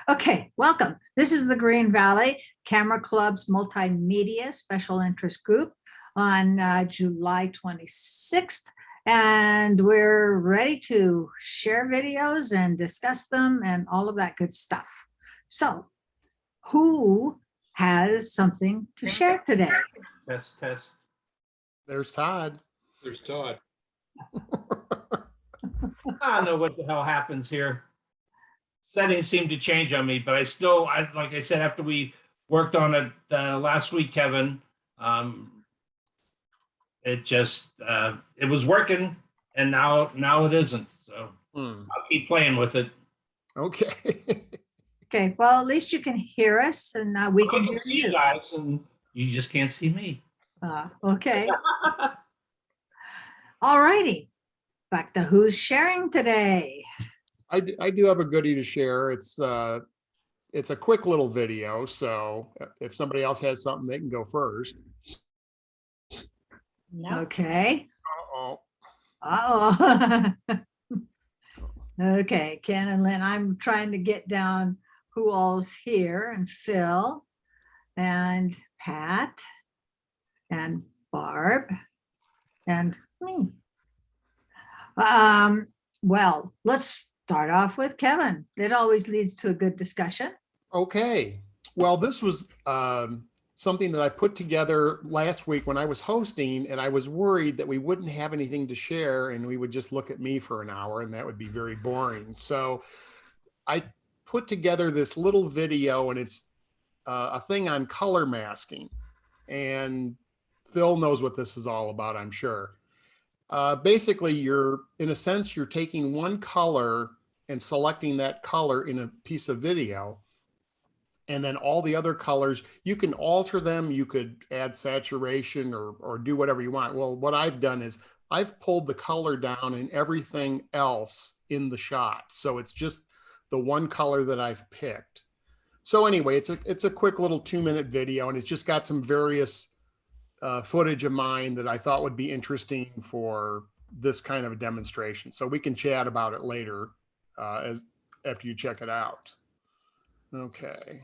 Okay, welcome. This is the Green Valley Camera Club's Multimedia Special Interest Group on July 26th. And we're ready to share videos and discuss them and all of that good stuff. So who has something to share today? Test, test. There's Todd. There's Todd. I don't know what the hell happens here. Settings seem to change on me, but like I said, after we worked on it last week, Kevin, it was working, and now it isn't. So I'll keep playing with it. Okay. Okay, well, at least you can hear us and we I can can see you guys, and you just can't see me. Okay. All righty. Back to who's sharing today. I do have a goodie to share. It's a quick little video, so if somebody else has something, they can go first. No. Okay. Uh-oh. Uh-oh. Okay, Ken and Lynn, I'm trying to get down who all's here, and Phil and Pat and Barb and me. Well, let's start off with Kevin. It always leads to a good discussion. Okay. Well, this was something that I put together last week when I was hosting, and I was worried that we wouldn't have anything to share and we would just look at me for an hour, and that would be very boring. So I put together this little video, and it's a thing on color masking. And Phil knows what this is all about, I'm sure. Basically, in a sense, you're taking one color and selecting that color in a piece of video. And then all the other colors, you can alter them. You could add saturation or do whatever you want. Well, what I've done is I've pulled the color down in everything else in the shot. So it's just the one color that I've picked. So anyway, it's a quick little 2-minute video, and it's just got some various footage of mine that I thought would be interesting for this kind of a demonstration. So we can chat about it later after you check it out. Okay.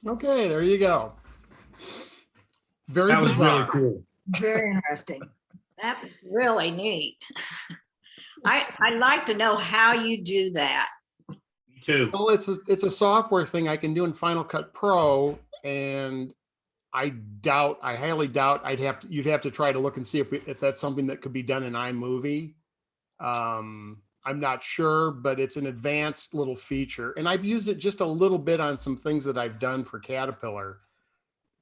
Okay, there you go. Very That was really bizarre. cool. Very interesting. That's really neat. I'd like to know how you do that. Me too. Well, it's a software thing I can do in Final Cut Pro, and I highly doubt you'd have to try to look and see if that's something that could be done in iMovie. I'm not sure, but it's an advanced little feature, and I've used it just a little bit on some things that I've done for Caterpillar.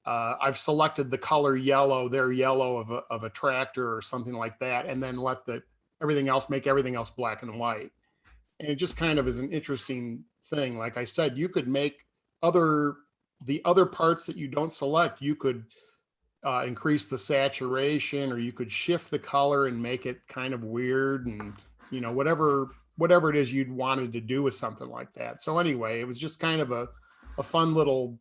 I've selected the color yellow, their yellow of a tractor or something like that, and then let everything else black and white. And it just kind of is an interesting thing. Like I said, you could make the other parts that you don't select, you could increase the saturation, or you could shift the color and make it kind of weird, and whatever it is you'd wanted to do with something like that. So anyway, it was just kind of a fun little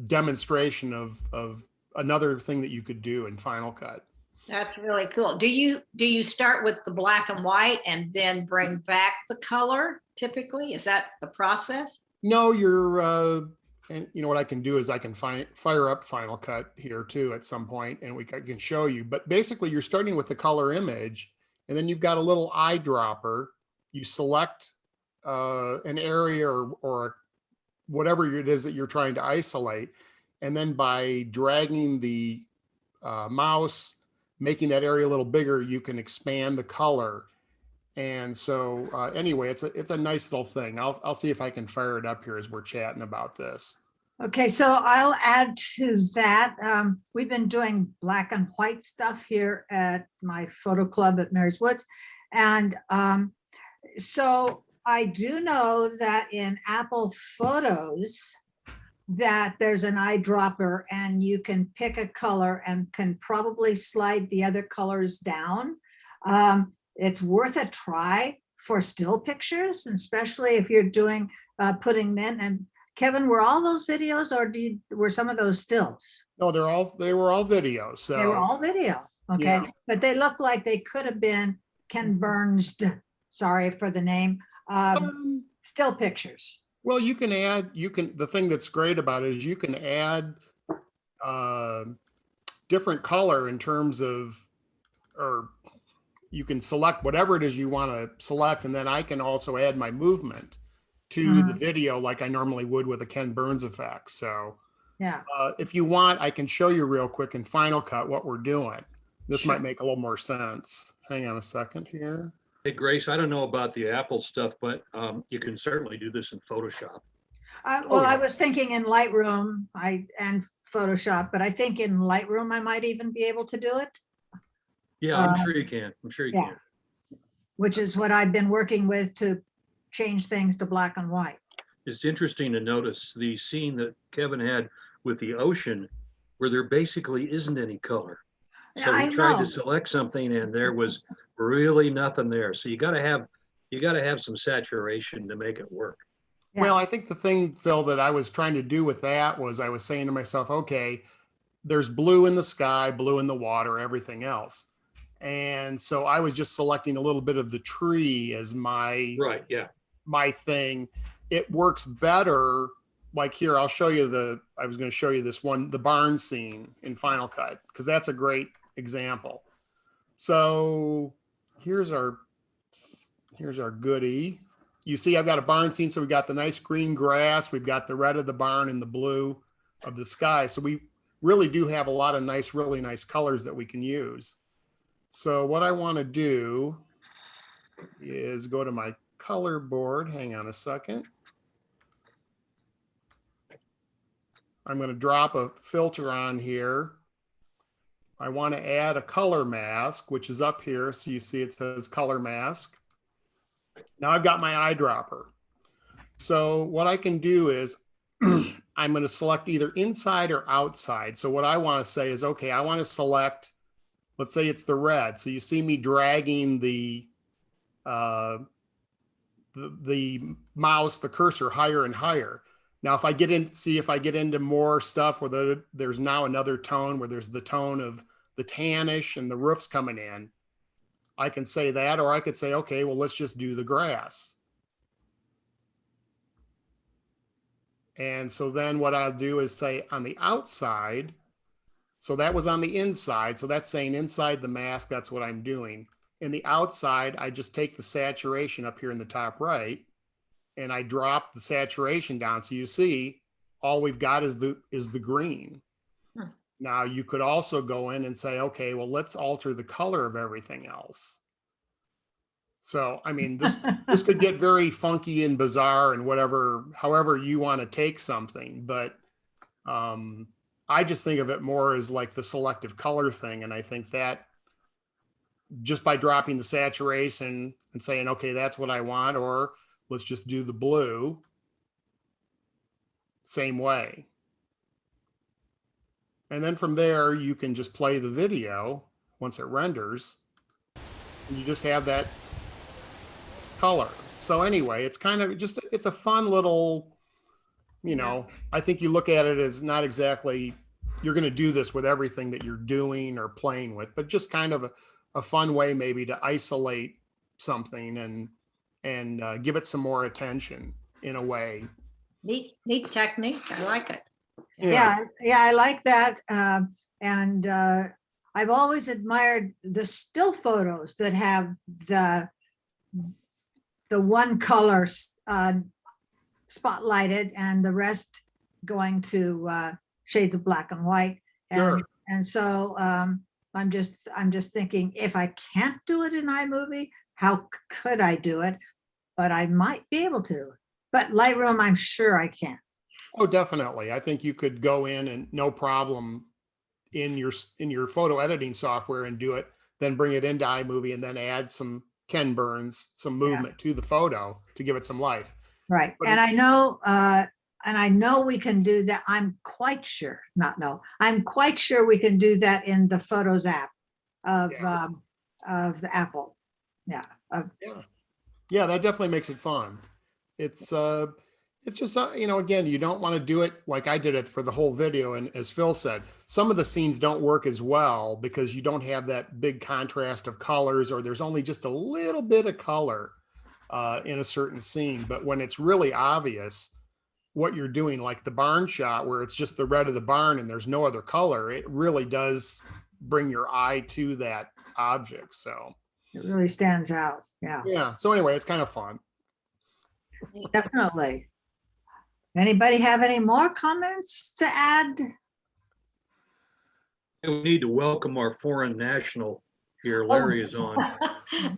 demonstration of another thing that you could do in Final Cut. That's really cool. Do you start with the black and white and then bring back the color typically? Is that the process? No, and you know what I can do is I can fire up Final Cut here too at some point, and I can show you. But basically, you're starting with the color image, and then you've got a little eyedropper. You select an area or whatever it is that you're trying to isolate, and then by dragging the mouse, making that area a little bigger, you can expand the color. And so anyway, it's a nice little thing. I'll see if I can fire it up here as we're chatting about this. Okay, so I'll add to that. We've been doing black and white stuff here at my photo club at Mary's Woods. And so I do know that in Apple Photos that there's an eyedropper, and you can pick a color and can probably slide the other colors down. It's worth a try for still pictures, especially if you're doing putting in. And Kevin, were all those videos, or were some of those stills? No, they were all videos. So They were all video. Okay, Yeah. but they look like they could have been Ken Burns, sorry for the name, still pictures. Well, the thing that's great about it is you can add different color in terms of, or you can select whatever it is you want to select, and then I can also add my movement to the video like I normally would with a Ken Burns effect. So Yeah. if you want, I can show you real quick in Final Cut what we're doing. This Sure. might make a little more sense. Hang on a second here. Hey, Grace, I don't know about the Apple stuff, but you can certainly do this in Photoshop. Well, yeah. I was thinking in Lightroom and Photoshop, but I think in Lightroom I might even be able to do it, Yeah, I'm sure you can. I'm sure you yeah. can. which is what I've been working with to change things to black and white. It's interesting to notice the scene that Kevin had with the ocean where there basically isn't any color. So I he tried know. to select something and there was really nothing there. So you gotta have some saturation to make it work. Yeah. Well, I think the thing, Phil, that I was trying to do with that was I was saying to myself, okay, there's blue in the sky, blue in the water, everything else. And so I was just selecting a little bit of the tree as my thing. It works better. Like here, I was going to show you this one, the barn scene in Final Cut, because that's a great example. So here's our goodie. You see, I've got a barn scene. So we got the nice green grass. We've got the red of the barn and the blue of the sky. So we really do have a lot of really nice colors that we can use. So what I want to do is go to my color board. Hang on a second. I'm going to drop a filter on here. I want to add a color mask, which is up here. So you see it says color mask. Now I've got my eyedropper. So what I can do is I'm going to select either inside or outside. So what I want to say is, okay, I want to select, let's say it's the red. So you see me dragging the mouse, the cursor higher and higher. Now, if I get into more stuff where there's now another tone, where there's the tone of the tannish and the roof's coming in, I can say that, or I could say, okay, well, let's just do the grass. And so then what I'll do is say on the outside, so that was on the inside. So that's saying inside the mask, that's what I'm doing. In the outside, I just take the saturation up here in the top right and I drop the saturation down. So you see all we've got is the green. Hmm. Now you could also go in and say, okay, well, let's alter the color of everything else. So, I mean, this could get very funky and bizarre and whatever, however you want to take something, but I just think of it more as like the selective color thing. And I think that just by dropping the saturation and saying, okay, that's what I want, or let's just do the blue, same way. And then from there, you can just play the video once it renders. And you just have that color. So anyway, it's kind of just, it's a fun little, you know, I think you look at it as not exactly, you're going to do this with everything that you're doing or playing with, but just kind of a fun way maybe to isolate something and give it some more attention in a way. Neat technique. I like it. Yeah, I like that. And I've always admired the still photos that have the one color spotlighted and the rest going to shades of black and white. Sure. And so I'm just thinking, if I can't do it in iMovie, how could I do it? But I might be able to. But Lightroom, I'm sure I can. Oh, definitely. I think you could go in and no problem in your photo editing software and do it, then bring it into iMovie and then add some Ken Burns, some movement to the photo to give it some life. Right. But And I know we can do that. I'm quite sure, I'm quite sure we can do that in the Photos app of the Apple. Yeah. Yeah, that definitely makes it fun. It's just, you know, again, you don't want to do it like I did it for the whole video. And as Phil said, some of the scenes don't work as well because you don't have that big contrast of colors, or there's only just a little bit of color in a certain scene. But when it's really obvious what you're doing, like the barn shot where it's just the red of the barn and there's no other color, it really does bring your eye to that object. So It really stands out. Yeah, yeah. So anyway, it's kind of fun. definitely. Anybody have any more comments to add? We need to welcome our foreign national here. Larry is on.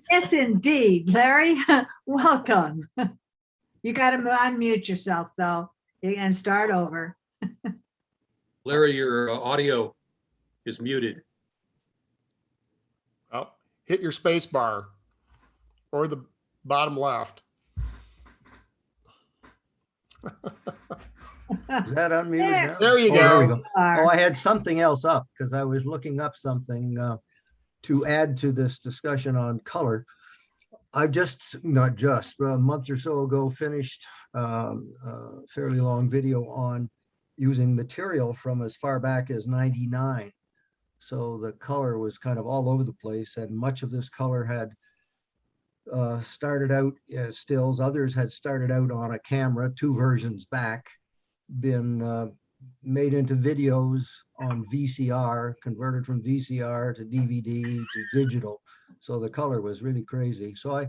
Yes, indeed. Larry, welcome. You got to unmute yourself though and start over. Larry, your audio is muted. Oh, hit your space bar or the bottom left. Is that unmuted now? There you Oh, there we go. go. Oh, I had something else up because I was looking up something to add to this discussion on color. I've not just, but a month or so ago, finished a fairly long video on using material from as far back as '99. So the color was kind of all over the place, and much of this color had started out as stills. Others had started out on a camera, 2 versions back, been made into videos on VCR, converted from VCR to DVD to digital. So the color was really crazy. So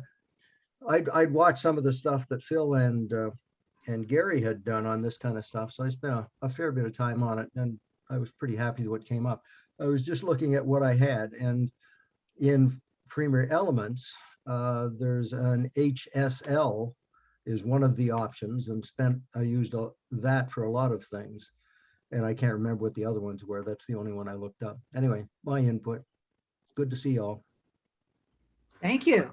I'd watched some of the stuff that Phil and Gary had done on this kind of stuff. So I spent a fair bit of time on it, and I was pretty happy with what came up. I was just looking at what I had, and in Premiere Elements, there's an HSL is one of the options, and I used that for a lot of things, and I can't remember what the other ones were. That's the only one I looked up. Anyway, my input. Good to see y'all. Thank you.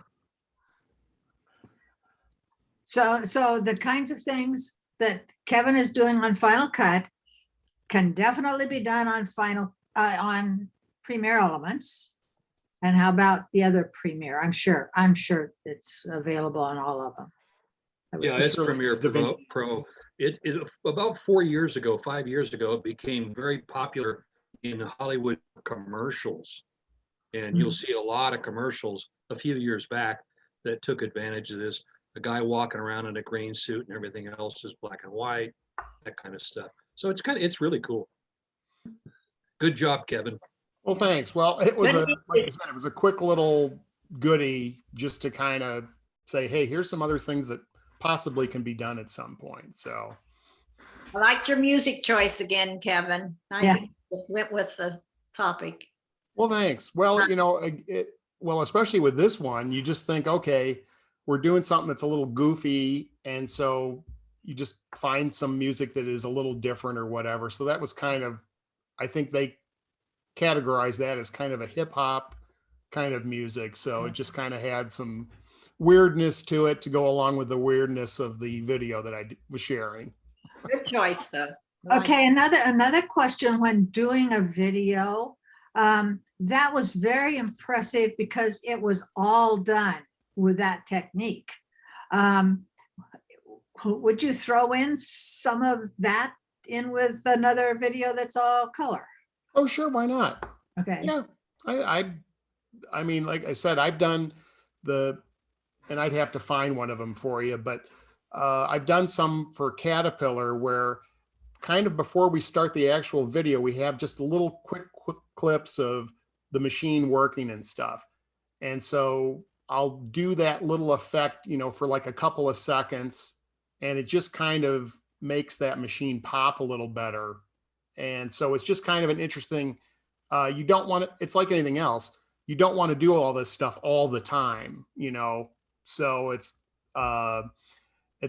So the kinds of things that Kevin is doing on Final Cut can definitely be done on Premiere Elements. And how about the other Premiere? I'm sure it's available on all of them. Yeah, it's Premiere Pro. It about 5 years ago, it became very popular in Hollywood commercials. And you'll see a lot of commercials a few years back that took advantage of this. A guy walking around in a green suit and everything else is black and white. that kind of stuff. So it's really cool. Good job, Kevin. Well, thanks. Well, it was Good. like I said, it was a quick little goodie just to kind of say, hey, here's some other things that possibly can be done at some point. So I liked your music choice again, Kevin. Yeah. Nice. It went with the topic. well, thanks. Well, well, especially with this one, you just think, okay, we're doing something that's a little goofy. And so you just find some music that is a little different or whatever. So that was kind of, I think they categorize that as kind of a hip hop kind of music. So it just kind of had some weirdness to it to go along with the weirdness of the video that I was sharing. Good choice, though. I like Okay, another question when doing a video, that was very impressive because it was all done with that technique. Would you throw in some of that in with another video that's all color? Oh, sure. Why not? Okay. Yeah. I mean, like I said, I've done and I'd have to find one of them for you, but I've done some for Caterpillar where kind of before we start the actual video, we have just a little quick clips of the machine working and stuff. And so I'll do that little effect, for like a couple of seconds, and it just kind of makes that machine pop a little better. And so it's just kind of an interesting, you don't want to, it's like anything else. You don't want to do all this stuff all the time, so it's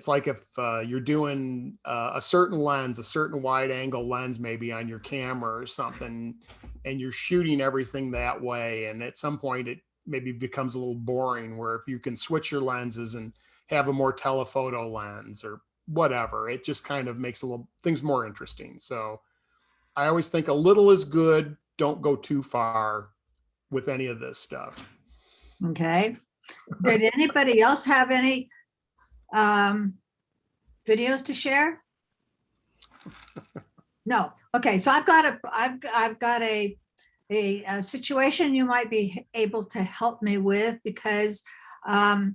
like if you're doing a certain lens, a certain wide angle lens, maybe on your camera or something, and you're shooting everything that way. And at some point it maybe becomes a little boring, where if you can switch your lenses and have a more telephoto lens or whatever, it just kind of makes things more interesting. So I always think a little is good. Don't go too far with any of this stuff. Okay. Did anybody else have any videos to share? No. Okay. So I've got a situation you might be able to help me with because, the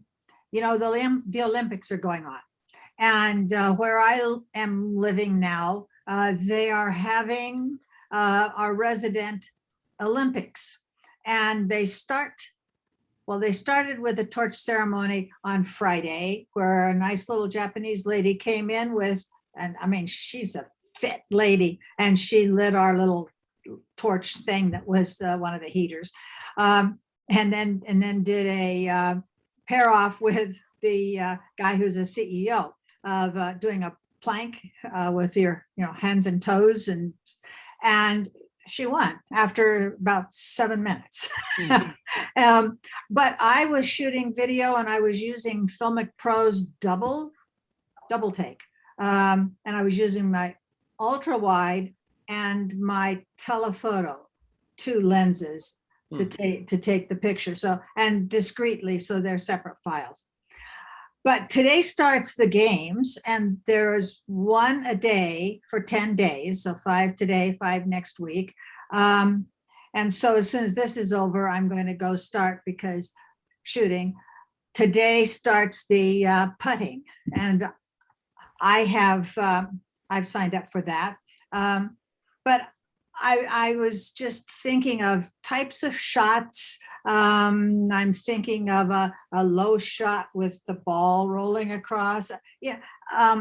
Olympics are going on, and where I am living now, they are having our resident Olympics, and they started with a torch ceremony on Friday, where a nice little Japanese lady came in with, and I mean, she's a fit lady, and she lit our little torch thing that was one of the heaters, and then did a pair off with the guy who's a CEO of doing a plank with your hands and toes, and she won after about 7 minutes. But I was shooting video and I was using Filmic Pro's double take, and I was using my ultra wide and my telephoto, 2 lenses to take the picture. So, and discreetly, so they're separate files. But today starts the games, and there's one a day for 10 days. So 5 today, 5 next week. And so as soon as this is over, I'm going to go start because shooting. Today starts the putting, and I've signed up for that. But I was just thinking of types of shots. I'm thinking of a low shot with the ball rolling across.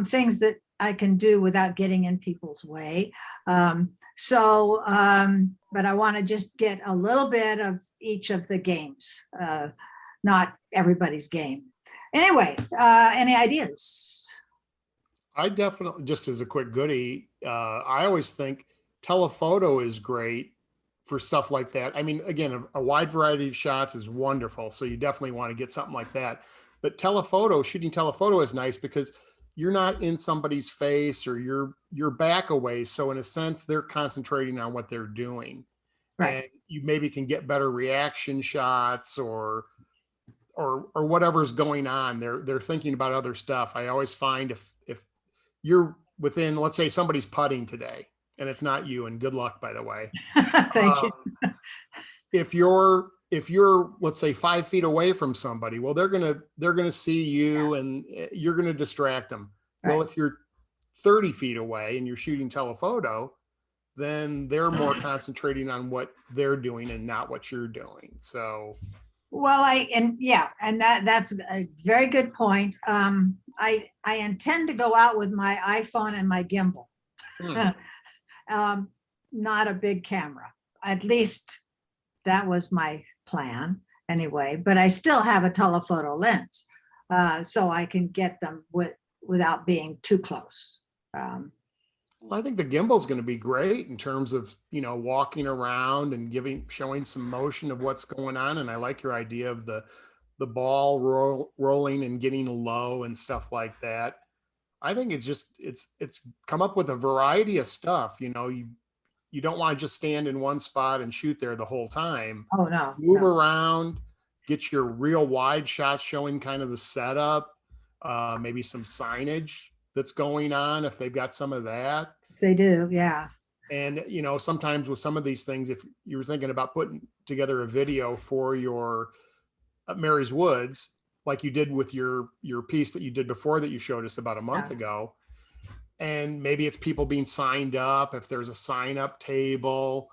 Things that I can do without getting in people's way. But I want to just get a little bit of each of the games, not everybody's game. Anyway, any ideas? I definitely, just as a quick goodie, I always think telephoto is great for stuff like that. I mean, again, a wide variety of shots is wonderful. So you definitely want to get something like that. But shooting telephoto is nice because you're not in somebody's face or you're back away. So in a sense, they're concentrating on what they're doing. Right. And you maybe can get better reaction shots or whatever's going on. They're thinking about other stuff. I always find if you're within, let's say somebody's putting today, and it's not you, and good luck, by the way. Thank you. If you're, let's say 5 feet away from somebody, well, they're gonna see you, and you're gonna distract them. Right. Well, if you're 30 feet away and you're shooting telephoto, then they're more concentrating on what they're doing and not what you're doing. So, Well, and that's a very good point. I intend to go out with my iPhone and my gimbal. Not a big camera. At least that was my plan anyway, but I still have a telephoto lens. So I can get them without being too close. well, I think the gimbal is going to be great in terms of, you know, walking around and showing some motion of what's going on. And I like your idea of the ball rolling and getting low and stuff like that. I think it's come up with a variety of stuff. You know, you don't want to just stand in one spot and shoot there the whole time. Oh, no. Move no. around, get your real wide shots showing kind of the setup, maybe some signage that's going on if they've got some of that. They do, yeah. And, you know, sometimes with some of these things, if you're thinking about putting together a video for your Mary's Woods, like you did with your piece that you did before that you showed us about a month ago, and maybe it's people being signed up, if there's a sign up table,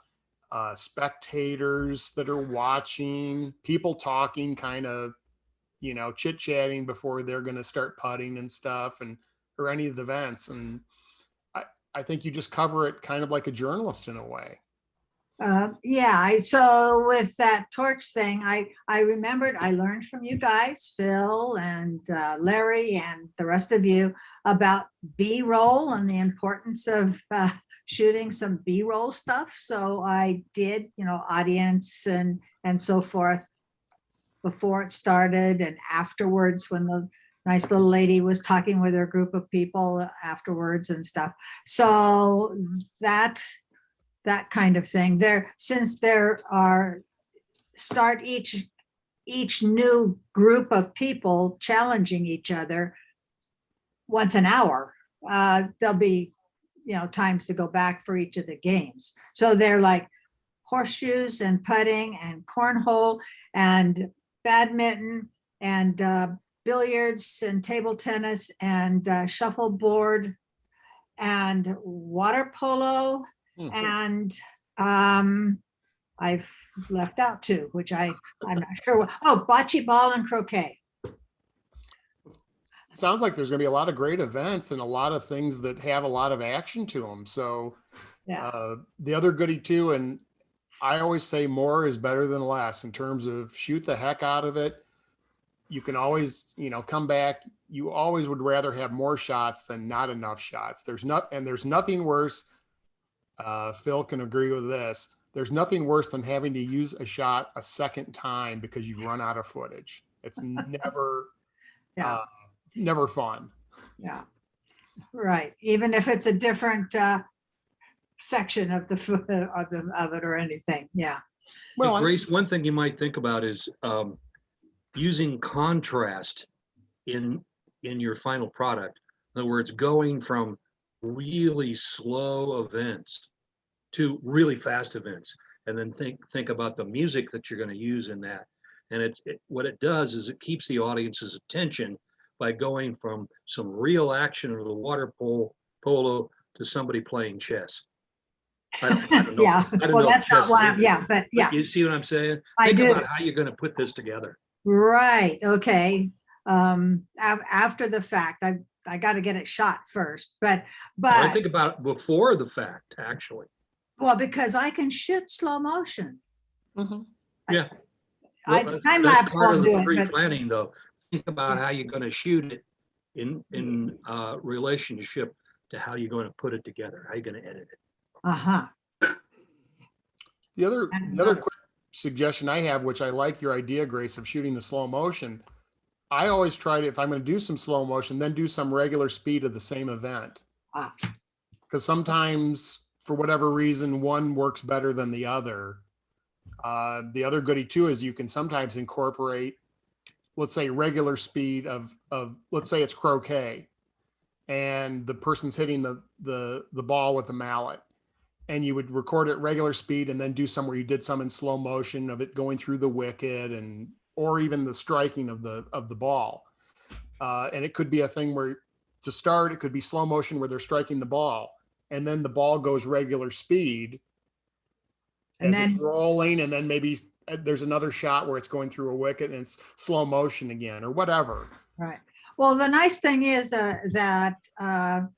spectators that are watching, people talking, kind of, you know, chit chatting before they're going to start putting and stuff, or any of the events. And I think you just cover it kind of like a journalist in a way. So with that torch thing, I remembered, I learned from you guys, Phil and Larry and the rest of you, about B-roll and the importance of shooting some B-roll stuff. So I did, you know, audience and so forth before it started and afterwards when the nice little lady was talking with her group of people afterwards and stuff. So that kind of thing there, since there are each new group of people challenging each other once an hour, there'll be, you know, times to go back for each of the games. So they're like horseshoes and putting and cornhole and badminton and billiards and table tennis and shuffleboard and water polo. And I've left out two, which I'm not sure. Oh, bocce ball and croquet. It sounds like there's going to be a lot of great events and a lot of things that have a lot of action to them. So the other goodie too, and I always say more is better than less in terms of shoot the heck out of it. You can always, you know, come back. You always would rather have more shots than not enough shots. There's nothing worse. Phil can agree with this. There's nothing worse than having to use a shot a second time because you've run out of footage. It's never, never fun. Yeah, right. Even if it's a different section of it or anything. Yeah. Well, Grace, one thing you might think about is using contrast in your final product. In other words, going from really slow events to really fast events, and then think about the music that you're going to use in that. And what it does is it keeps the audience's attention by going from some real action of the water polo to somebody playing chess. I don't know. Yeah. I don't Well, know that's not why. Yeah, but yeah. You see what I'm saying? I Think do. about how you're going to put this together. Right. Okay. After the fact, I got to get it shot first, but I think about it before the fact, actually. Well, because I can shoot slow motion. Mm-hmm. Yeah. Time That's lapse part won't of do the it. But, pre-planning, though. Think about how you're going to shoot it in relationship to how you're going to put it together, how you're going to edit it. uh-huh. The other quick suggestion I have, which I like your idea, Grace, of shooting the slow motion. I always try to, if I'm going to do some slow motion, then do some regular speed of the same event. Because sometimes, for whatever reason, one works better than the other. The other goodie too is you can sometimes incorporate, let's say, regular speed of let's say it's croquet, and the person's hitting the ball with the mallet, and you would record it regular speed and then do some where you did some in slow motion of it going through the wicket or even the striking of the ball. And it could be a thing where to start, it could be slow motion where they're striking the ball, and then the ball goes regular speed And as it's then, rolling, and then maybe there's another shot where it's going through a wicket and it's slow motion again, or whatever. right. Well, the nice thing is that there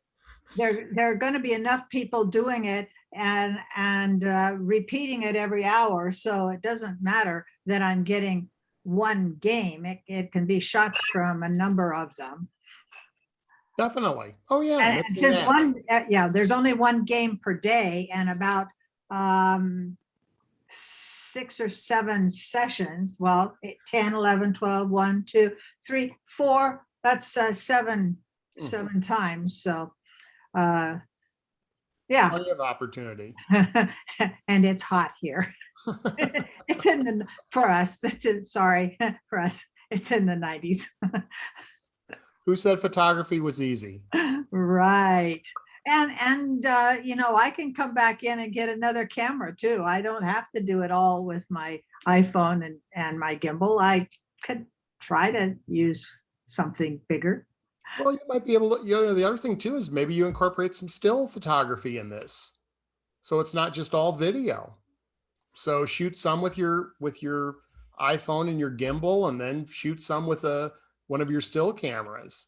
are going to be enough people doing it and repeating it every hour. So it doesn't matter that I'm getting one game. It can be shots from a number of them. Definitely. Oh yeah. And mixing since that. there's only one game per day and about 6 or 7 sessions. Well, 10, 11, 12, 1, 2, 3, 4. That's seven times. So, yeah. Plenty of opportunity. And it's hot here. It's for us. For us. It's in the 90s. Who said photography was easy? Right. And I can come back in and get another camera too. I don't have to do it all with my iPhone and my gimbal. I could try to use something bigger. Well, you might be able to, the other thing too is maybe you incorporate some still photography in this. So it's not just all video. So shoot some with your iPhone and your gimbal, and then shoot some with one of your still cameras.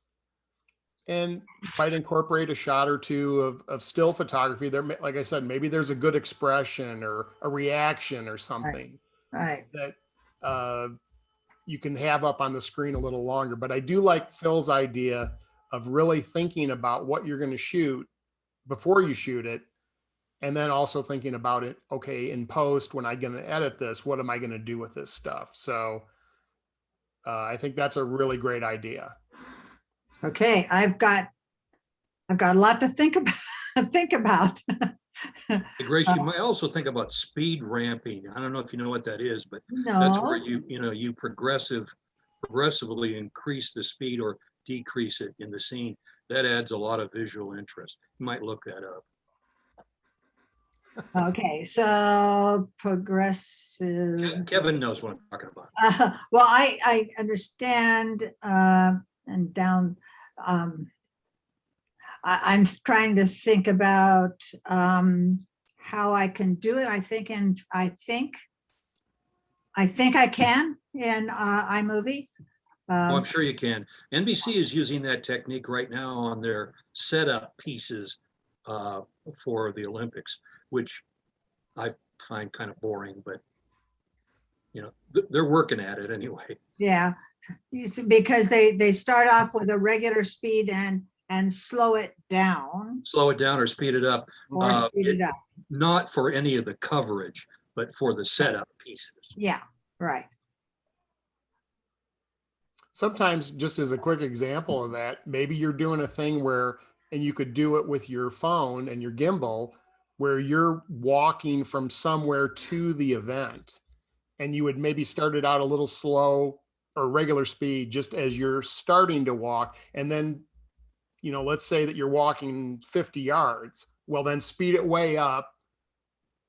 And might incorporate a shot or two of still photography there. Like I said, maybe there's a good expression or a reaction or something Right. that you can have up on the screen a little longer. But I do like Phil's idea of really thinking about what you're going to shoot before you shoot it. And then also thinking about it, okay, in post, when I'm going to edit this, what am I going to do with this stuff? So I think that's a really great idea. Okay, I've got a lot to think about. Hey, Grace, you might also think about speed ramping. I don't know if you know what that is, but that's where No, you progressively increase the speed or decrease it in the scene. That adds a lot of visual interest. You might look that up. okay, so progressive. Kevin knows what I'm talking about. Well, I understand, and down, I'm trying to think about how I can do it. I think I can in iMovie. Oh, I'm sure you can. NBC is using that technique right now on their setup pieces for the Olympics, which I find kind of boring, but they're working at it anyway. Yeah, you see, because they start off with a regular speed and slow it down Slow it down or speed it up. or speed it up. Not for any of the coverage, but for the setup pieces. Yeah, right. Sometimes, just as a quick example of that, maybe you're doing a thing where, and you could do it with your phone and your gimbal, where you're walking from somewhere to the event, and you would maybe start it out a little slow or regular speed just as you're starting to walk. And then, let's say that you're walking 50 yards. Well, then speed it way up.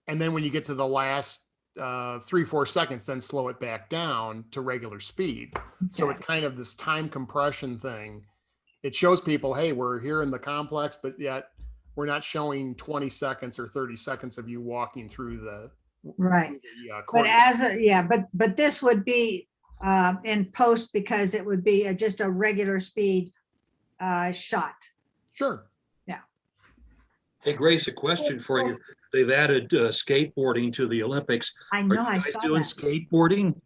And then when you get to the last 3-4 seconds, then slow it back down to regular speed. So it kind of, this time compression thing, it shows people, hey, we're here in the complex, but yet we're not showing 20 seconds or 30 seconds of you walking through the Right. court. But this would be in post, because it would be just a regular speed shot. Sure. Hey, Grace, a question for you. They've added skateboarding to the Olympics. I know, Are I you guys saw doing that. skateboarding?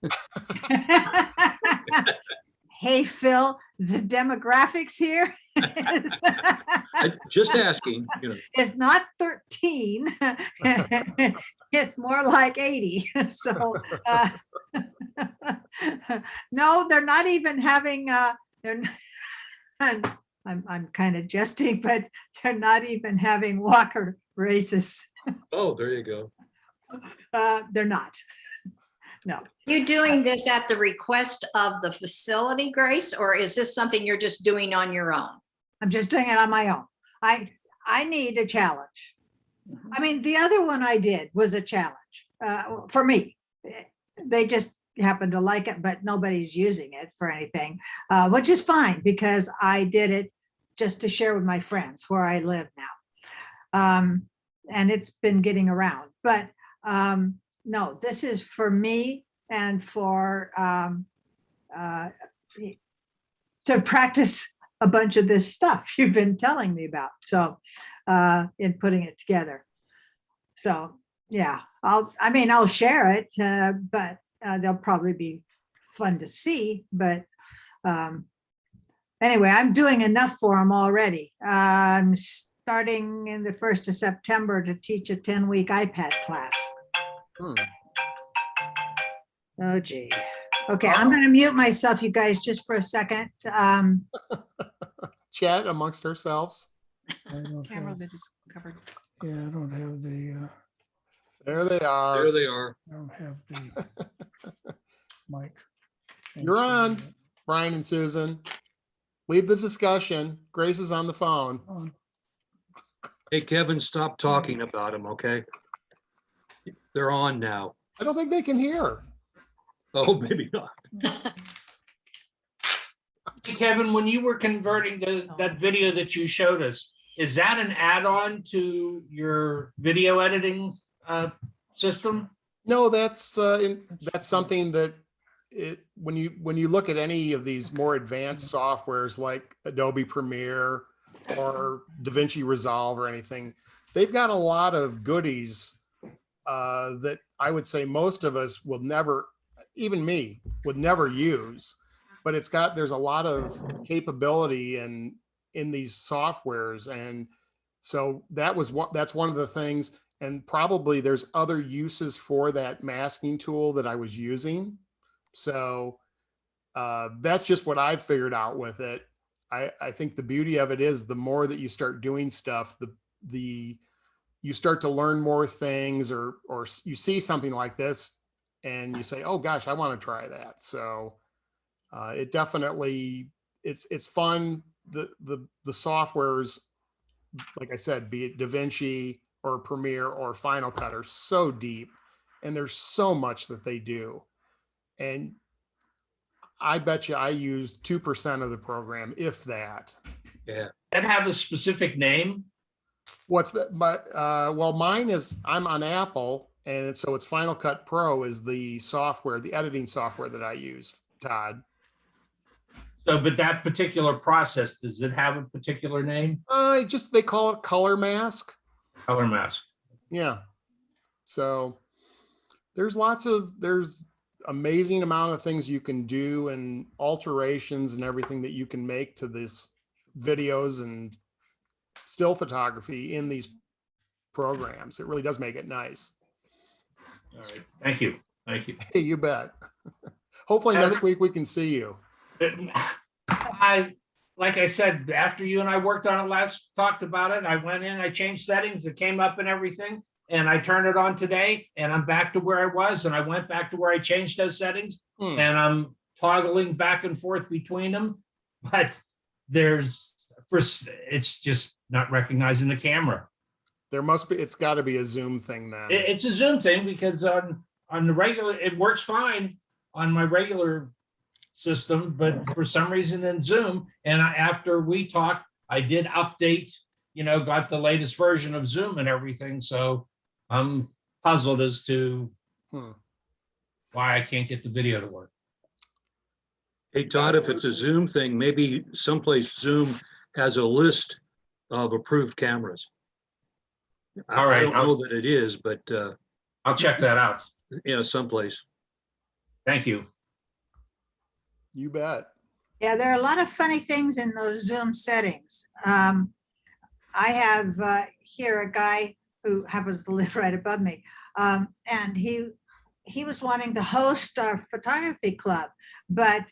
Hey, Phil, the demographics here Just asking, is not 13. It's more like 80. So no, they're not even having I'm kind of jesting, but they're not even having walker races. Oh, there you go. They're not. No. You doing this at the request of the facility, Grace, or is this something you're just doing on your own? I'm just doing it on my own. I need a challenge. I mean, the other one I did was a challenge for me. They just happen to like it, but nobody's using it for anything, which is fine because I did it just to share with my friends where I live now. And it's been getting around, but no, this is for me and for to practice a bunch of this stuff you've been telling me about. So in putting it together. So yeah, I'll share it, but they'll probably be fun to see. But anyway, I'm doing enough for them already. I'm starting in the 1st of September to teach a 10-week iPad class. Oh, gee. Okay, I'm going to mute myself, you guys, just for a second. Chat amongst ourselves. I don't Camera have, that is covered. yeah, I don't have the, There they are. There they are. I don't have the mic. You're on, Thanks, Brian and Susan. Lead the discussion. Grace is on the phone. on. Hey, Kevin, stop talking about them, okay? They're on now. I don't think they can hear. Oh, maybe not. Hey, Kevin, when you were converting that video that you showed us, is that an add-on to your video editing system? No, that's something that when you look at any of these more advanced softwares like Adobe Premiere or DaVinci Resolve or anything, they've got a lot of goodies that I would say most of us will never, even me, would never use. But there's a lot of capability in these softwares, and so that's one of the things. And probably there's other uses for that masking tool that I was using. So that's just what I've figured out with it. I think the beauty of it is the more that you start doing stuff, you start to learn more things, or you see something like this and you say, oh gosh, I want to try that. So it definitely, it's fun. The softwares, like I said, be it DaVinci or Premiere or Final Cut, are so deep, and there's so much that they do. And I bet you I used 2% of the program, if that. Yeah. That have a specific name? What's that? But well, mine is, I'm on Apple, and so it's Final Cut Pro is the software, the editing software that I use, Todd. So, but that particular process, does it have a particular name? They call it Color Mask. Color mask. Yeah. So there's amazing amount of things you can do, and alterations and everything that you can make to this videos and still photography in these programs. It really does make it nice. All right. Thank you. Thank you. Hey, you bet. Hopefully next week we can see you. Like I said, after you and I worked on it last, talked about it, I went in, I changed settings, it came up and everything, and I turned it on today, and I'm back to where I was, and I went back to where I changed those settings, and I'm toggling back and forth between them, but it's just not recognizing the camera. It's got to be a Zoom thing then. It's a Zoom thing, because on the regular, it works fine on my regular system, but for some reason in Zoom, and after we talked, I did update, got the latest version of Zoom and everything. So I'm puzzled as to why I can't get the video to work. Hey, Todd, if it's a Zoom thing, maybe someplace Zoom has a list of approved cameras. All right. I don't know that it is, but I'll check that out. Someplace. Thank you. You bet. Yeah, there are a lot of funny things in those Zoom settings. I have here a guy who happens to live right above me, and he was wanting to host our photography club, but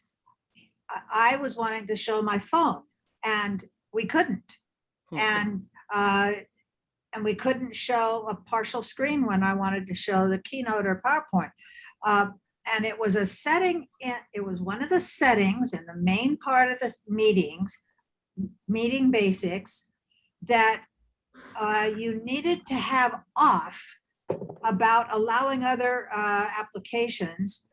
I was wanting to show my phone, and we couldn't. And we couldn't show a partial screen when I wanted to show the keynote or PowerPoint. And it was a setting, it was one of the settings in the main part of the meeting basics, that you needed to have off about allowing other applications.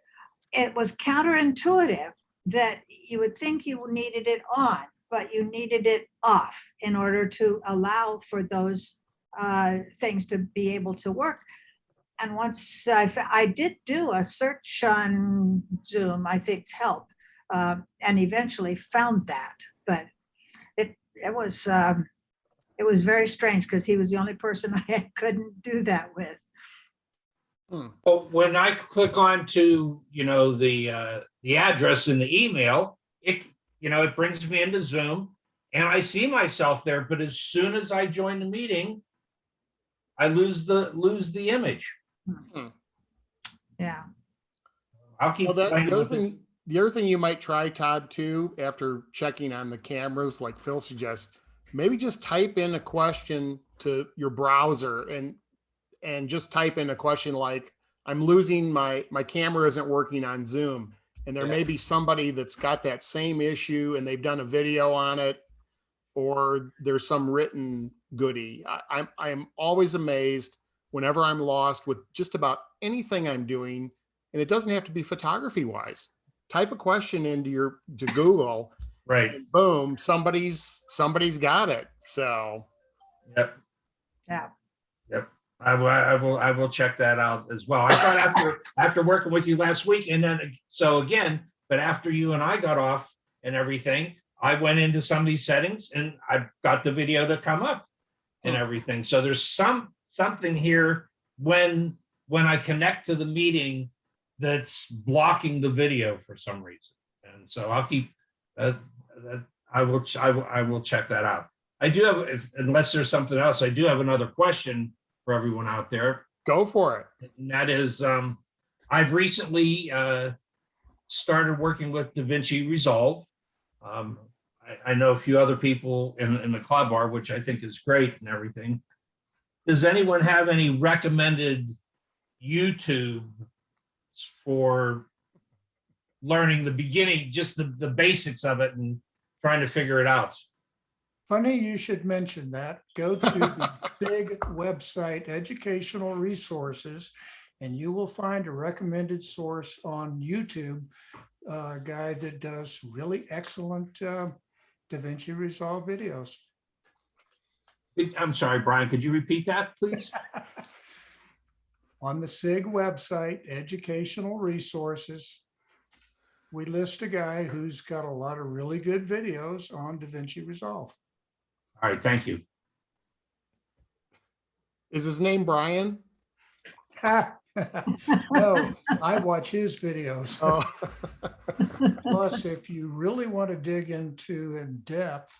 It was counterintuitive that you would think you needed it on. but you needed it off in order to allow for those things to be able to work. And once I did do a search on Zoom, I think's help, and eventually found that. But it was very strange because he was the only person I couldn't do that with. But when I click on to, the address in the email, it brings me into Zoom and I see myself there. But as soon as I join the meeting, I lose the image. Yeah. I'll keep Well, playing with it. the other thing you might try, Todd, too, after checking on the cameras, like Phil suggests, maybe just type in a question to your browser and just type in a question like, I'm losing my camera isn't working on Zoom. And there may be somebody that's got that same issue and they've done a video on it, or there's some written goodie. I'm always amazed whenever I'm lost with just about anything I'm doing, and it doesn't have to be photography wise. Type a question into Google, Right. and boom, somebody's got it. So, Yep. Yeah. Yep. I will check that out as well. I thought after working with you last week, and then but after you and I got off and everything, I went into some of these settings and I got the video to come up and everything. So there's something here when I connect to the meeting that's blocking the video for some reason. And so I'll keep I will check that out. I do have, unless there's something else, I do have another question for everyone out there. go for it. And that is, I've recently started working with DaVinci Resolve. I know a few other people in the club are, which I think is great and everything. Does anyone have any recommended YouTube for learning the beginning, just the basics of it and trying to figure it out? Funny you should mention that. Go to the big website, Educational Resources, and you will find a recommended source on YouTube, a guy that does really excellent DaVinci Resolve videos. I'm sorry, Brian, could you repeat that, please? On the SIG website, Educational Resources, we list a guy who's got a lot of really good videos on DaVinci Resolve. All right, thank you. Is his name Brian? No, I watch his videos. Oh. Plus, if you really want to dig into in depth,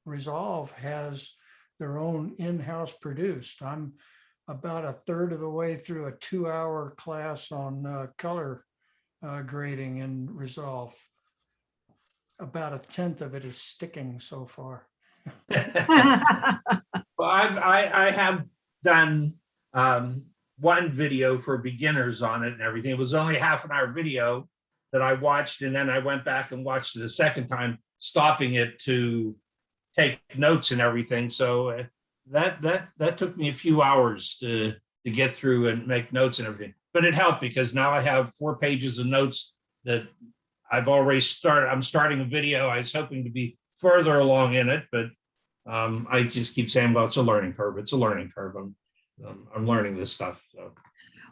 Resolve has their own in-house produced. I'm about a third of the way through a 2-hour class on color grading in Resolve. About a tenth of it is sticking so far. Well, I have done one video for beginners on it and everything. It was only a half-an-hour video that I watched, and then I went back and watched it a second time, stopping it to take notes and everything. So that took me a few hours to get through and make notes and everything. But it helped because now I have 4 pages of notes that I've already started. I'm starting a video. I was hoping to be further along in it, but I just keep saying, well, it's a learning curve. It's a learning curve. I'm learning this stuff. So.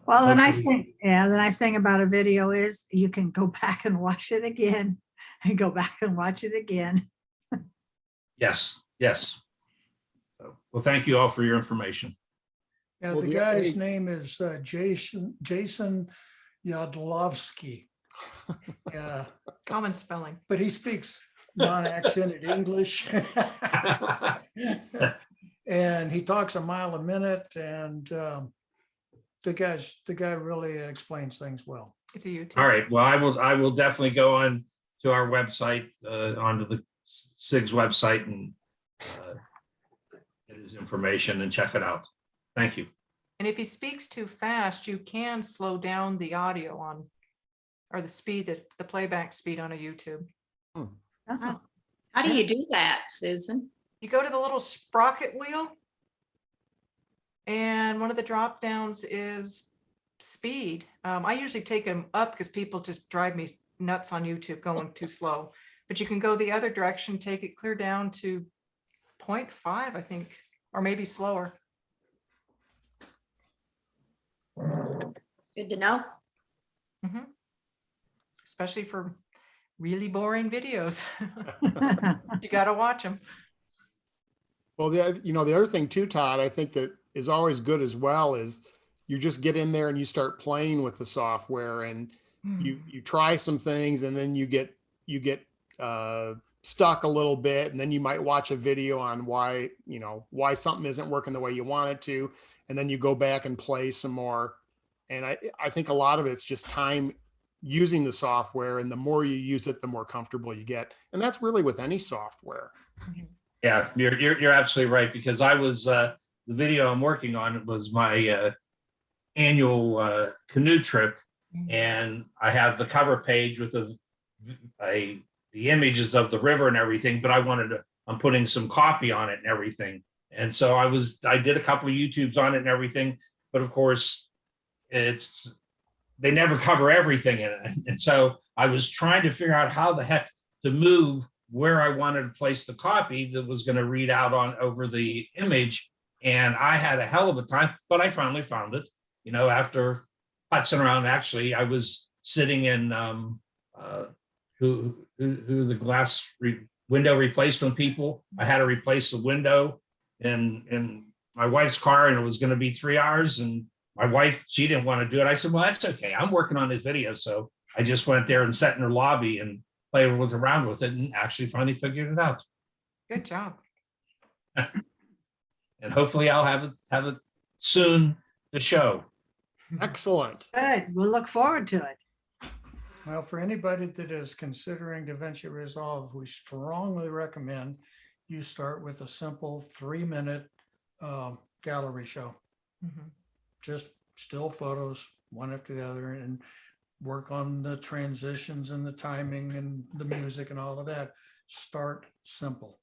Well, the nice thing about a video is you can go back and watch it again and go back and watch it again. Yes. So, well, thank you all for your information. Yeah, Well, the guy's name is Jason Yadlovsky. Yeah, Common spelling. but he speaks non-accented English. And he talks a mile a minute, and the guy really explains things well. It's a YouTube. All right. Well, I will definitely go on to our website, onto the SIG's website, and get his information and check it out. Thank you. And if he speaks too fast, you can slow down the audio on, or the speed, the playback speed on a YouTube. Oh. How do you do that, Susan? You go to the little sprocket wheel, and one of the drop downs is speed. I usually take them up because people just drive me nuts on YouTube going too slow. but you can go the other direction, take it clear down to 0.5, I think, or maybe slower. Good to know. Mhm. Especially for really boring videos. You got to watch them. Well, the other thing too, Todd, I think that is always good as well is you just get in there and you start playing with the software and you try some things and then you get stuck a little bit, and then you might watch a video on why something isn't working the way you want it to, and then you go back and play some more. And I think a lot of it's just time using the software, and the more you use it, the more comfortable you get. And that's really with any software. Yeah, you're absolutely right, because I was the video I'm working on was my annual canoe trip, and I have the cover page with the images of the river and everything, but I'm putting some copy on it and everything. And so I did a couple of YouTubes on it and everything, but of course they never cover everything in it. And so I was trying to figure out how the heck to move where I wanted to place the copy that was going to read out over the image. And I had a hell of a time, but I finally found it, after putzing around. Actually, I was sitting in who the glass window replacement people. I had to replace the window in my wife's car, and it was going to be 3 hours. And my wife, she didn't want to do it. I said, well, that's okay. I'm working on this video. So I just went there and sat in her lobby and played around with it, and actually finally figured it out. Good job. And hopefully I'll have it soon to show. Excellent. Good. We'll look forward to it. Well, for anybody that is considering DaVinci Resolve, we strongly recommend you start with a simple 3-minute gallery show. Mhm. Just still photos, one after the other, and work on the transitions and the timing and the music and all of that. Start simple.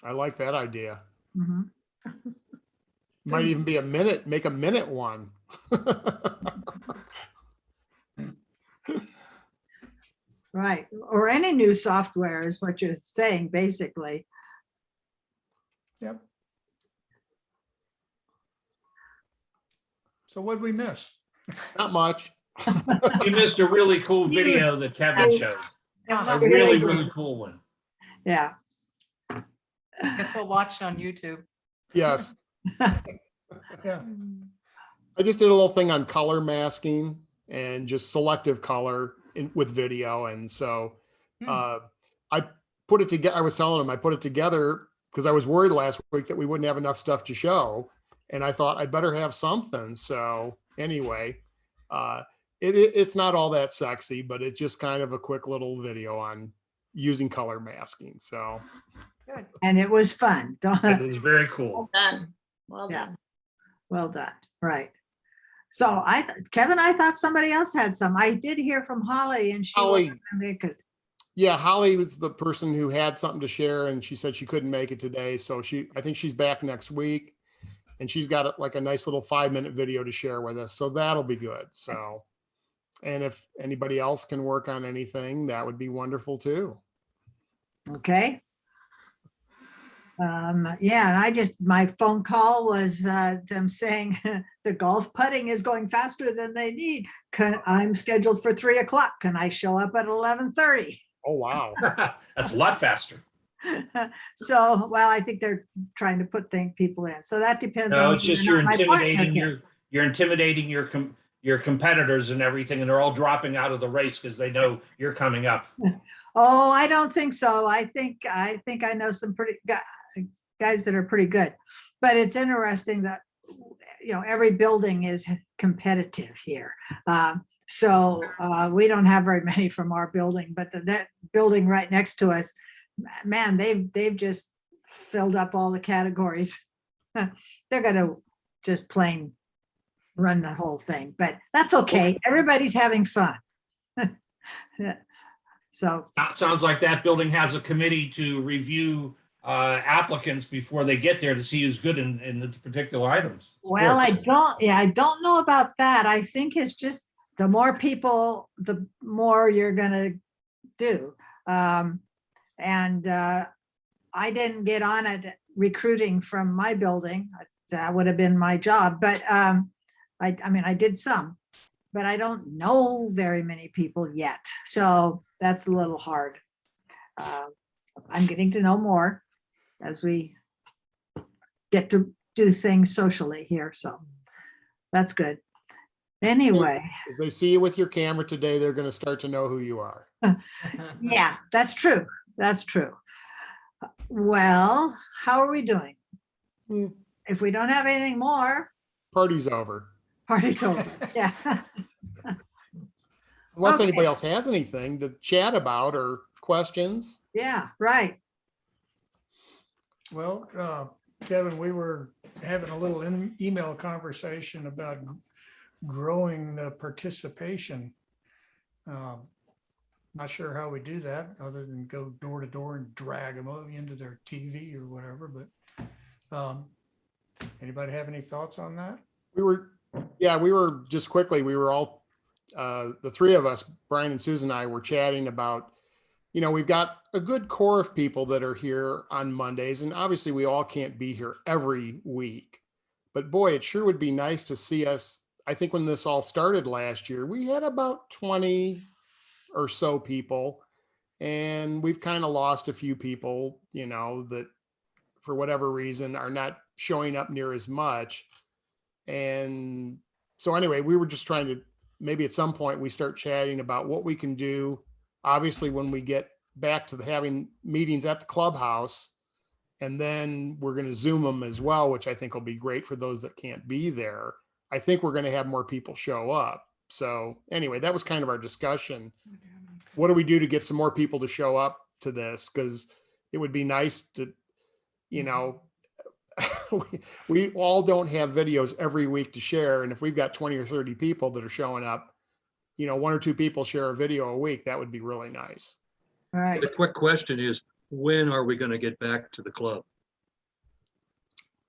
I like that idea. Mhm. Might even be a minute, make a minute one. Right. Or any new software is what you're saying, basically. Yep. So what'd we miss? Not much. You missed a really cool video that Kevin showed. Yeah, A really cool one. Yeah. I guess we'll watch it on YouTube. Yes. Yeah. I just did a little thing on color masking and just selective color with video. And so I put it together. I was telling him I put it together because I was worried last week that we wouldn't have enough stuff to show. And I thought I'd better have something. So anyway, it's not all that sexy, but it's just kind of a quick little video on using color masking. So Good. And it was fun. It was very cool. Well done. Well Yeah. done. Well done. Right. So Kevin, I thought somebody else had some. I did hear from Holly, and she Holly. wasn't gonna make it. yeah, Holly was the person who had something to share, and she said she couldn't make it today. So I think she's back next week, and she's got like a nice little 5-minute video to share with us. So that'll be good. So, and if anybody else can work on anything, that would be wonderful too. Okay. Yeah, and my phone call was them saying the golf putting is going faster than they need. I'm scheduled for 3 o'clock. Can I show up at 11:30? Oh, wow. That's a lot faster. So, well, I think they're trying to put people in. So that depends No, on. it's just whether or you're not my partner intimidating can. you're intimidating your competitors and everything, and they're all dropping out of the race because they know you're coming up. Oh, I don't think so. I think I know some pretty guys that are pretty good, but it's interesting that every building is competitive here. So we don't have very many from our building, but that building right next to us, man, they've just filled up all the categories. They're going to just plain run the whole thing, but that's okay. Everybody's having fun. So Sounds like that building has a committee to review applicants before they get there to see who's good in the particular items. well, I don't know about that. I think it's just the more people, the more you're gonna do. And I didn't get on it recruiting from my building. That would have been my job, but I mean, I did some, but I don't know very many people yet. So that's a little hard. I'm getting to know more as we get to do things socially here. So that's good. Anyway, If they see you with your camera today, they're going to start to know who you are. yeah, that's true. That's true. Well, how are we doing? Hmm. If we don't have anything more, Party's over. party's over. Yeah. Unless Okay. anybody else has anything to chat about or questions. Yeah, right. Well, Kevin, we were having a little email conversation about growing the participation. Not sure how we do that other than go door to door and drag them into their TV or whatever, but anybody have any thoughts on that? We were just quickly, we were all, the three of us, Brian and Susan and I, were chatting about, we've got a good core of people that are here on Mondays, and obviously we all can't be here every week, but boy, it sure would be nice to see us. I think when this all started last year, we had about 20 or so people, and we've kind of lost a few people, that for whatever reason are not showing up near as much. And so anyway, we were just trying to, maybe at some point we start chatting about what we can do. Obviously, when we get back to having meetings at the clubhouse, and then we're going to Zoom them as well, which I think will be great for those that can't be there. I think we're going to have more people show up. So anyway, that was kind of our discussion. What do we do to get some more people to show up to this? Because it would be nice to, we all don't have videos every week to share. And if we've got 20 or 30 people that are showing up, one or two people share a video a week, that would be really nice. All right. The quick question is, when are we going to get back to the club?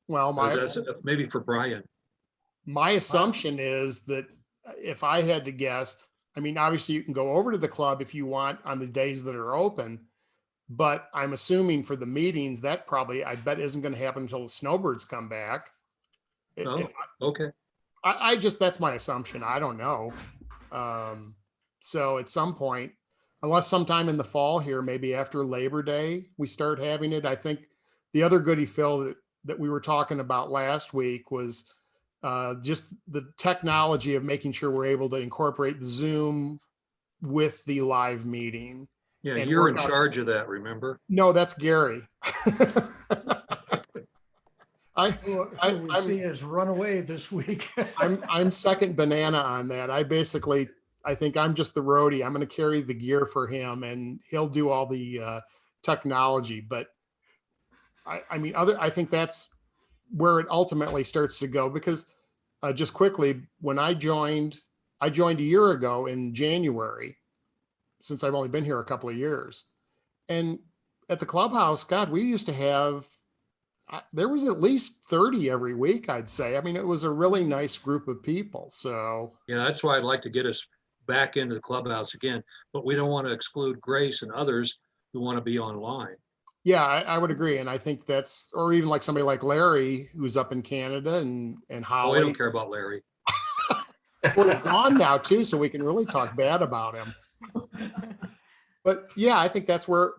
Well, That's maybe for Brian. my assumption is that if I had to guess, I mean, obviously you can go over to the club if you want on the days that are open, but I'm assuming for the meetings that probably, I bet, isn't going to happen until the snowbirds come back. Oh, okay. I just, that's my assumption. I don't know. So at some point, unless sometime in the fall here, maybe after Labor Day, we start having it. I think the other goodie, Phil, that we were talking about last week was just the technology of making sure we're able to incorporate the Zoom with the live meeting. Yeah, you're in charge of that, remember? No, that's Gary. Who we see has run away this week. I'm second banana on that. I think I'm just the roadie. I'm going to carry the gear for him, and he'll do all the technology. But I think that's where it ultimately starts to go, because just quickly, when I joined a year ago in January, since I've only been here a couple of years, and at the clubhouse, God, we used to have, there was at least 30 every week, I'd say. I mean, it was a really nice group of people. So yeah, that's why I'd like to get us back into the clubhouse again, but we don't want to exclude Grace and others who want to be online. yeah, I would agree. And I think that's, or even like somebody like Larry, who's up in Canada, and Oh, Holly. we don't care about Larry. Well, he's gone now too, so we can really talk bad about him. But yeah, I think that's where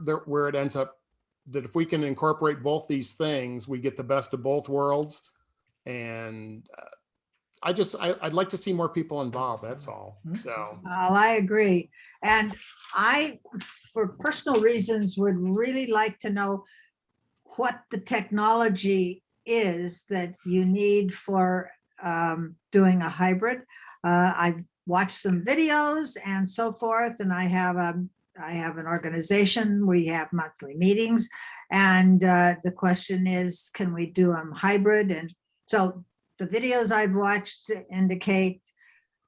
it ends up, that if we can incorporate both these things, we get the best of both worlds. And I'd like to see more people involved. That's all. So. Well, I agree. And I, for personal reasons, would really like to know what the technology is that you need for doing a hybrid. I've watched some videos and so forth, and I have an organization. We have monthly meetings, and the question is, can we do them hybrid? And so the videos I've watched indicate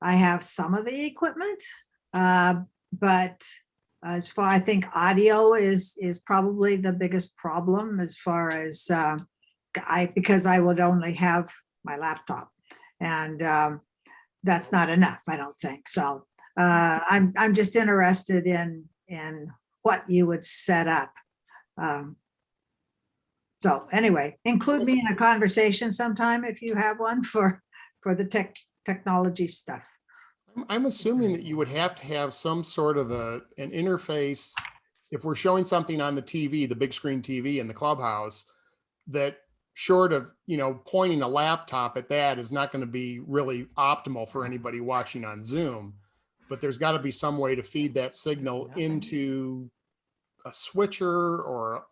I have some of the equipment, but as far, I think audio is probably the biggest problem, as far as because I would only have my laptop, and that's not enough, I don't think. So I'm just interested in in what you would set up. So anyway, include me in a conversation sometime if you have one for the technology stuff. I'm assuming that you would have to have some sort of an interface. If we're showing something on the TV, the big screen TV in the clubhouse, that short of, pointing a laptop at that is not going to be really optimal for anybody watching on Zoom. But there's got to be some way to feed that signal into a switcher or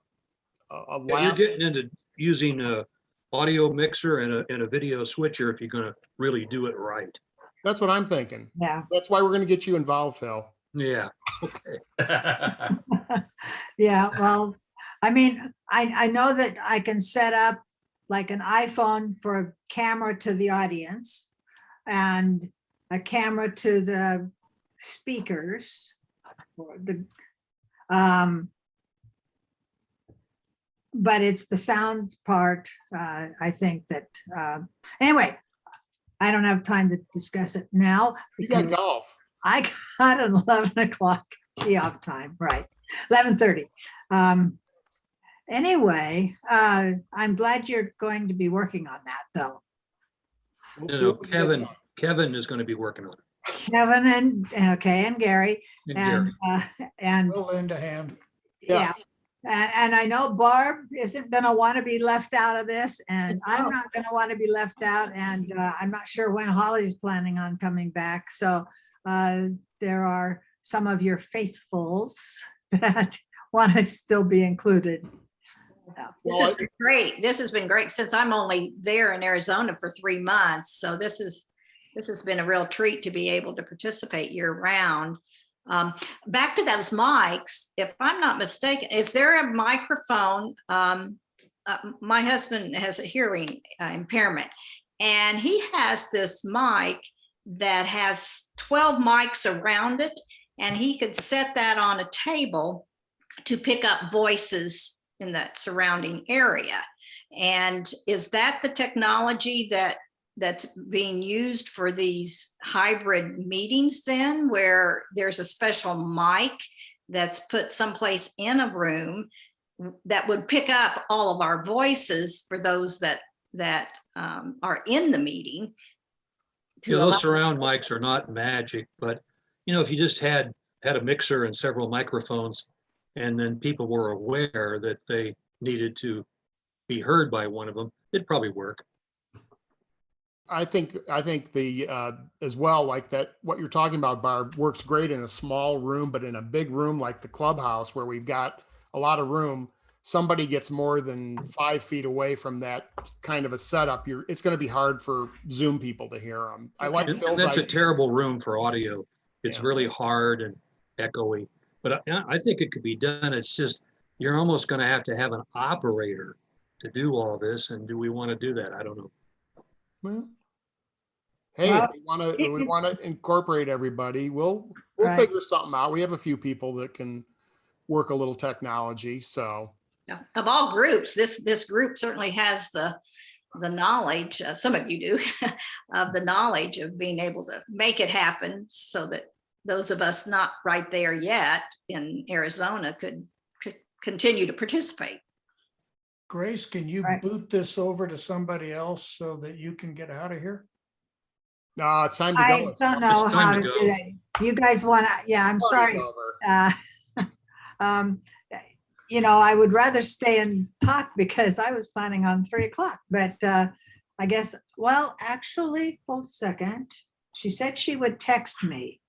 a Yeah, lap. you're getting into using a audio mixer and a video switcher if you're going to really do it right. That's what I'm thinking. Yeah. That's why we're going to get you involved, Phil. Yeah. Okay. Yeah, well, I mean, I know that I can set up like an iPhone for a camera to the audience and a camera to the speakers. Or the, but it's the sound part, I think that, anyway, I don't have time to discuss it now. You got because golf. I got an 11 o'clock tee off time, right? 11:30. Anyway, I'm glad you're going to be working on that, though. We'll see if we can get Kevin is going to be working on it. Kevin and Gary And Gary. and We'll lend a hand. yeah. And I know Barb isn't going to want to be left out of this, and I'm not going to want to be left out. And I'm not sure when Holly's planning on coming back. So there are some of your faithfuls that want to still be included. This has been great. This has been great since I'm only there in Arizona for 3 months. So this has been a real treat to be able to participate year round. Back to those mics, if I'm not mistaken, is there a microphone? My husband has a hearing impairment, and he has this mic that has 12 mics around it, and he could set that on a table to pick up voices in that surrounding area. And is that the technology that's being used for these hybrid meetings then, where there's a special mic that's put someplace in a room that would pick up all of our voices for those that are in the meeting? Those surround mics are not magic, but if you just had a mixer and several microphones, and then people were aware that they needed to be heard by one of them, it'd probably work. I think the as well, like that, what you're talking about, Barb, works great in a small room, but in a big room like the clubhouse where we've got a lot of room, somebody gets more than 5 feet away from that kind of a setup, it's going to be hard for Zoom people to hear them. I like And Phil's that's a idea. terrible room for audio. It's Yeah. really hard and echoey, but I think it could be done. It's just, you're almost going to have an operator to do all this. And do we want to do that? I don't know. Well, hey, Well, if we want to incorporate everybody, we'll Right. figure something out. We have a few people that can work a little technology, so. Of all groups, this group certainly has the knowledge, some of you do, of the knowledge of being able to make it happen so that those of us not right there yet in Arizona could continue to participate. Grace, can you Right. boot this over to somebody else so that you can get out of here? It's time to go. I It's don't know time how to to go. do that. You guys want to, yeah, I'm party's sorry. over. I would rather stay and talk because I was planning on 3 o'clock, but I guess, well, actually, hold a second. She said she would text me.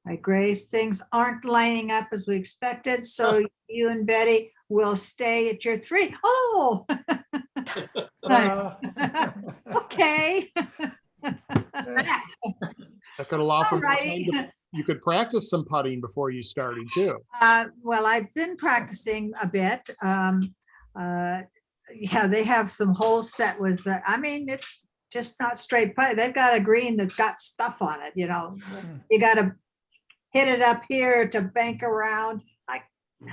Hi, Grace, things aren't lining up as we expected, so you and Betty will stay at your 3. Oh, okay. That could allow for more time Alrighty. you could practice some putting before you started too. Well, I've been practicing a bit. Yeah, they have some holes set with, it's just not straight putt. They've got a green that's got stuff on it, you got to hit it up here to bank around.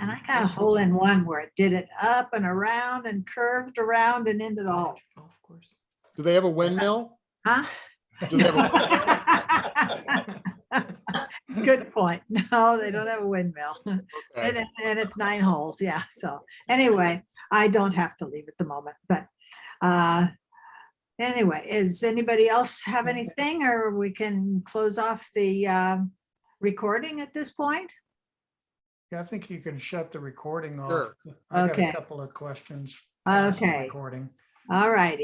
And I got a hole in one where it did it up and around and curved around and into the hole. Oh, of course. Do they have a windmill? Huh? Do they have a Good point. No, they don't have a windmill. Okay. And it's 9 holes. Yeah. So anyway, I don't have to leave at the moment, but anyway, is anybody else have anything, or we can close off the recording at this point? Yeah, I think you can shut the recording off. Sure. I got Okay. a couple of questions. past the Okay. Recording. All righty.